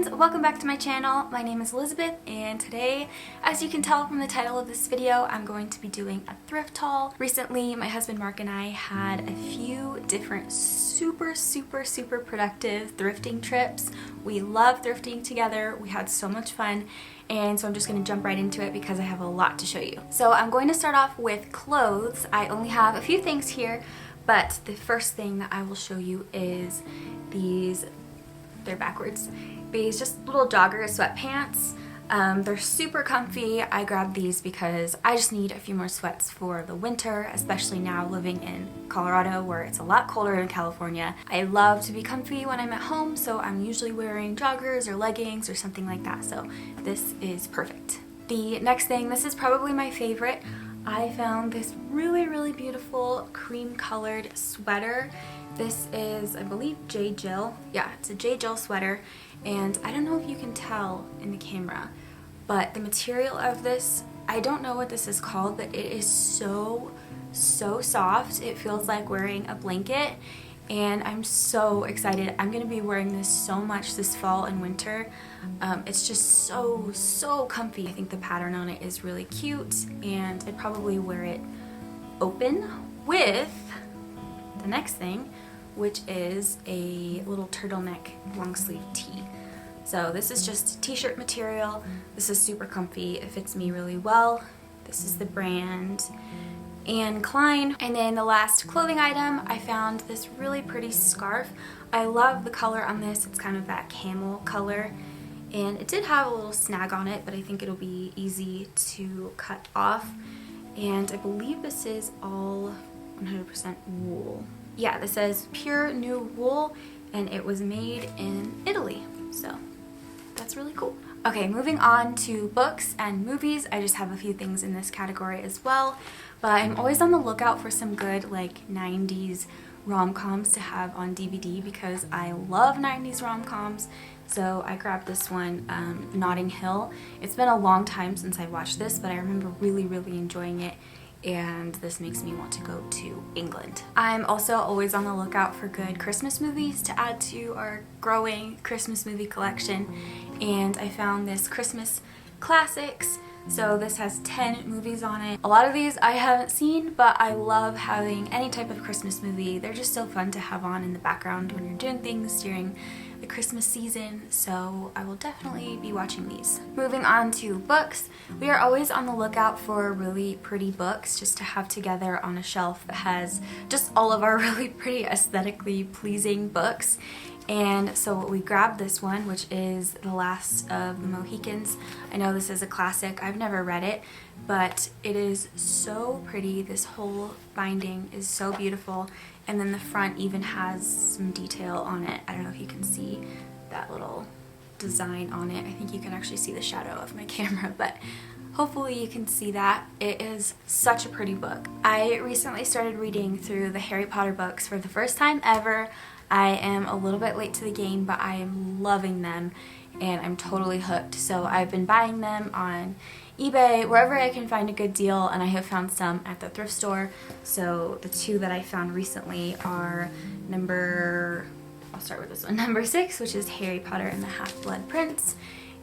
friends, welcome back to my channel. My name is Elizabeth, and today, as you can tell from the title of this video, I'm going to be doing a thrift haul. Recently, my husband Mark and I had a few different super productive thrifting trips. We love thrifting together. We had so much fun, and so I'm just going to jump right into it because I have a lot to show you. So I'm going to start off with clothes. I only have a few things here, but the first thing that I will show you is these. They're backwards. These just little jogger sweatpants. They're super comfy. I grabbed these because I just need a few more sweats for the winter, especially now living in Colorado where it's a lot colder than California. I love to be comfy when I'm at home, so I'm usually wearing joggers or leggings or something like that, so this is perfect. The next thing, this is probably my favorite. I found this really beautiful cream colored sweater. This is, I believe, J. Jill. Yeah, it's a J. Jill sweater, and I don't know if you can tell in the camera, but the material of this, I don't know what this is called, but it is so soft. It feels like wearing a blanket, and I'm so excited. I'm gonna be wearing this so much this fall and winter. It's just so comfy. I think the pattern on it is really cute, and I'd probably wear it open with the next thing, which is a little turtleneck long sleeve tee. So this is just t-shirt material. This is super comfy. It fits me really well. This is the brand Anne Klein. And then the last clothing item, I found this really pretty scarf. I love the color on this. It's kind of that camel color, and it did have a little snag on it, but I think it'll be easy to cut off. And I believe this is all 100% wool. Yeah, this says pure new wool, and it was made in Italy, so that's really cool. Okay, moving on to books and movies. I just have a few things in this category as well, but I'm always on the lookout for some good like 90s rom-coms to have on DVD because I love 90s rom-coms. So I grabbed this one, Notting Hill. It's been a long time since I watched this, but I remember really enjoying it, and this makes me want to go to England. I'm also always on the lookout for good Christmas movies to add to our growing Christmas movie collection, and I found this Christmas Classics. So this has 10 movies on it. A lot of these I haven't seen, but I love having any type of Christmas movie. They're just so fun to have on in the background when you're doing things during the Christmas season, so I will definitely be watching these. Moving on to books, we are always on the lookout for really pretty books just to have together on a shelf that has just all of our really pretty aesthetically pleasing books. And so we grabbed this one, which is The Last of the Mohicans. I know this is a classic. I've never read it, but it is so pretty. This whole binding is so beautiful, and then the front even has some detail on it. I don't know if you can see that little design on it. I think you can actually see the shadow of my camera, but hopefully you can see that. It is such a pretty book. I recently started reading through the Harry Potter books for the first time ever. I am a little bit late to the game, but I am loving them, and I'm totally hooked. So I've been buying them on eBay, wherever I can find a good deal, and I have found some at the thrift store. So the two that I found recently are I'll start with this one, number 6, which is Harry Potter and the Half-Blood Prince.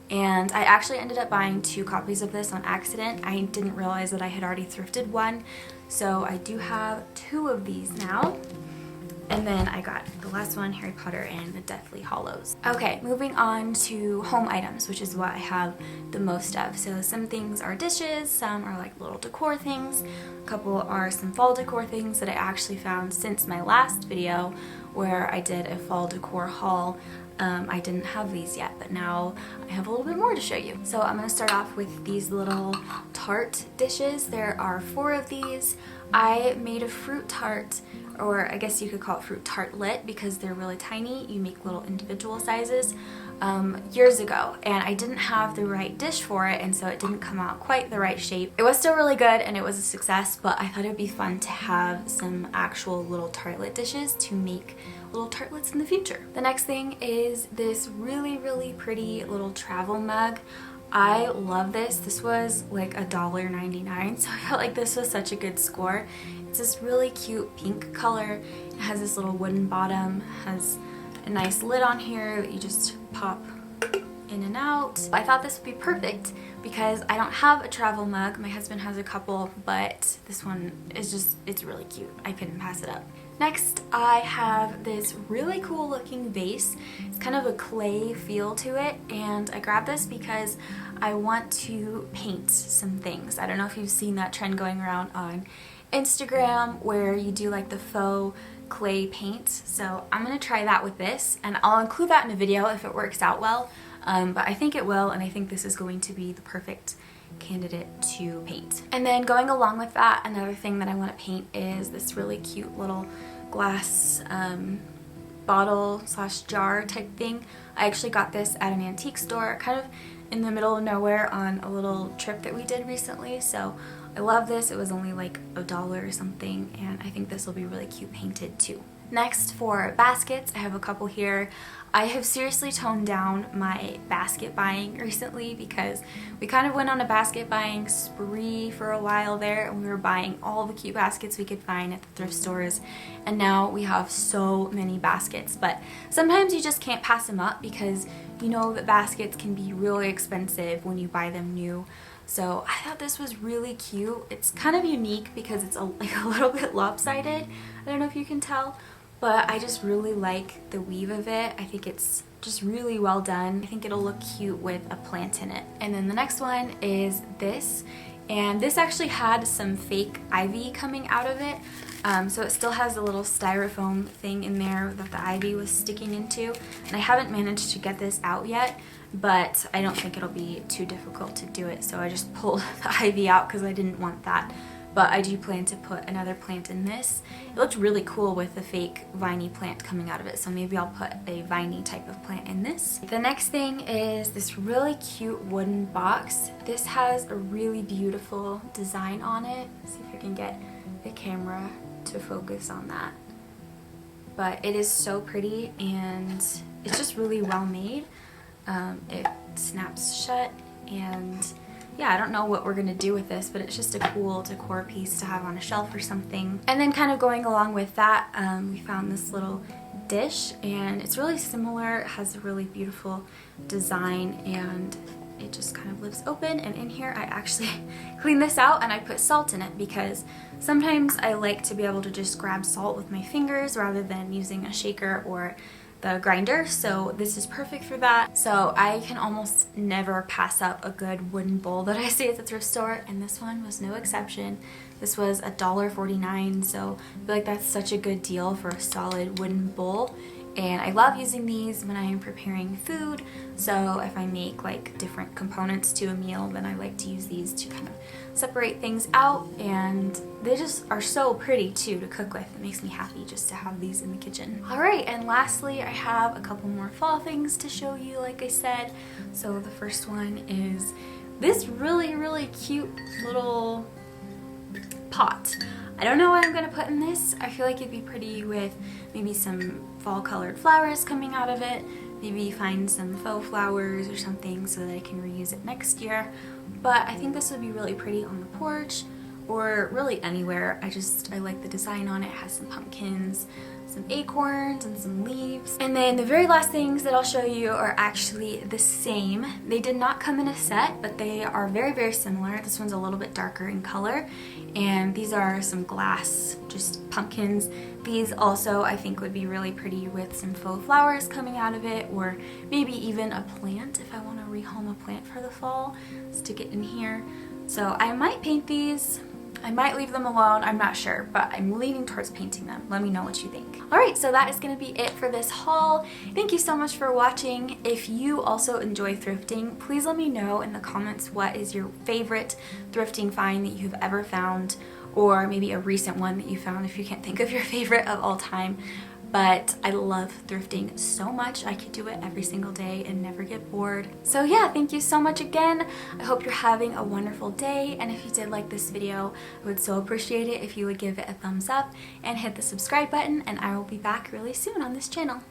And I actually ended up buying 2 copies of this on accident. I didn't realize that I had already thrifted one, so I do have 2 of these now. And then I got the last one, Harry Potter and the Deathly Hallows. Okay, moving on to home items, which is what I have the most of. So some things are dishes, some are like little decor things, a couple are some fall decor things that I actually found since my last video where I did a fall decor haul. I didn't have these yet, but now I have a little bit more to show you. So I'm going to start off with these little tart dishes. There are 4 of these. I made a fruit tart, or I guess you could call it fruit tartlet because they're really tiny. You make little individual sizes years ago, and I didn't have the right dish for it, and so it didn't come out quite the right shape. It was still really good and it was a success, but I thought it would be fun to have some actual little tartlet dishes to make little tartlets in the future. The next thing is this really pretty little travel mug. I love this. This was like $1.99, so I felt like this was such a good score. It's this really cute pink color. It has this little wooden bottom, has a nice lid on here that you just pop in and out. I thought this would be perfect because I don't have a travel mug. My husband has a couple, but this one is just, it's really cute. I couldn't pass it up. Next, I have this really cool looking vase. It's kind of a clay feel to it, and I grabbed this because I want to paint some things. I don't know if you've seen that trend going around on Instagram where you do like the faux clay paint. So I'm gonna try that with this, and I'll include that in a video if it works out well, but I think it will, and I think this is going to be the perfect candidate to paint. And then going along with that, another thing that I want to paint is this really cute little glass bottle slash jar type thing. I actually got this at an antique store kind of in the middle of nowhere on a little trip that we did recently, so I love this. It was only like $1 or something, and I think this will be really cute painted too. Next, for baskets, I have a couple here. I have seriously toned down my basket buying recently because we kind of went on a basket buying spree for a while there, and we were buying all the cute baskets we could find at the thrift stores, and now we have so many baskets. But sometimes you just can't pass them up because you know that baskets can be really expensive when you buy them new. So I thought this was really cute. It's kind of unique because it's like a little bit lopsided. I don't know if you can tell, but I just really like the weave of it. I think it's just really well done. I think it'll look cute with a plant in it. And then the next one is this, and this actually had some fake ivy coming out of it. So it still has a little styrofoam thing in there that the ivy was sticking into, and I haven't managed to get this out yet, but I don't think it'll be too difficult to do it, so I just pulled the ivy out because I didn't want that. But I do plan to put another plant in this. It looked really cool with the fake viney plant coming out of it, so maybe I'll put a viney type of plant in this. The next thing is this really cute wooden box. This has a really beautiful design on it. Let's see if I can get the camera to focus on that. But it is so pretty, and it's just really well made. It snaps shut, and yeah, I don't know what we're gonna do with this, but it's just a cool decor piece to have on a shelf or something. And then kind of going along with that, we found this little dish, and it's really similar. It has a really beautiful design, and it just kind of lives open. And in here I actually cleaned this out and I put salt in it because sometimes I like to be able to just grab salt with my fingers rather than using a shaker or the grinder, so this is perfect for that. So I can almost never pass up a good wooden bowl that I see at the thrift store, and this one was no exception. This was $1.49, so I feel like that's such a good deal for a solid wooden bowl. And I love using these when I am preparing food, so if I make like different components to a meal, then I like to use these to kind of separate things out, and they just are so pretty too to cook with. It makes me happy just to have these in the kitchen. Alright, and lastly I have a couple more fall things to show you, like I said. So the first one is this really cute little pot. I don't know what I'm going to put in this. I feel like it'd be pretty with maybe some fall colored flowers coming out of it. Maybe find some faux flowers or something so that I can reuse it next year. But I think this would be really pretty on the porch or really anywhere. I like the design on it. It has some pumpkins, some acorns, and some leaves. And then the very last things that I'll show you are actually the same. They did not come in a set, but they are very similar. This one's a little bit darker in color, and these are some glass, just pumpkins. These also I think would be really pretty with some faux flowers coming out of it, or maybe even a plant if I want to rehome a plant for the fall. Stick it in here. So I might paint these. I might leave them alone, I'm not sure, but I'm leaning towards painting them. Let me know what you think. Alright, so that is going to be it for this haul. Thank you so much for watching. If you also enjoy thrifting, please let me know in the comments what is your favorite thrifting find that you've ever found, or maybe a recent one that you found if you can't think of your favorite of all time. But I love thrifting so much. I could do it every single day and never get bored. So yeah, thank you so much again. I hope you're having a wonderful day, and if you did like this video, I would so appreciate it if you would give it a thumbs up and hit the subscribe button, and I will be back really soon on this channel.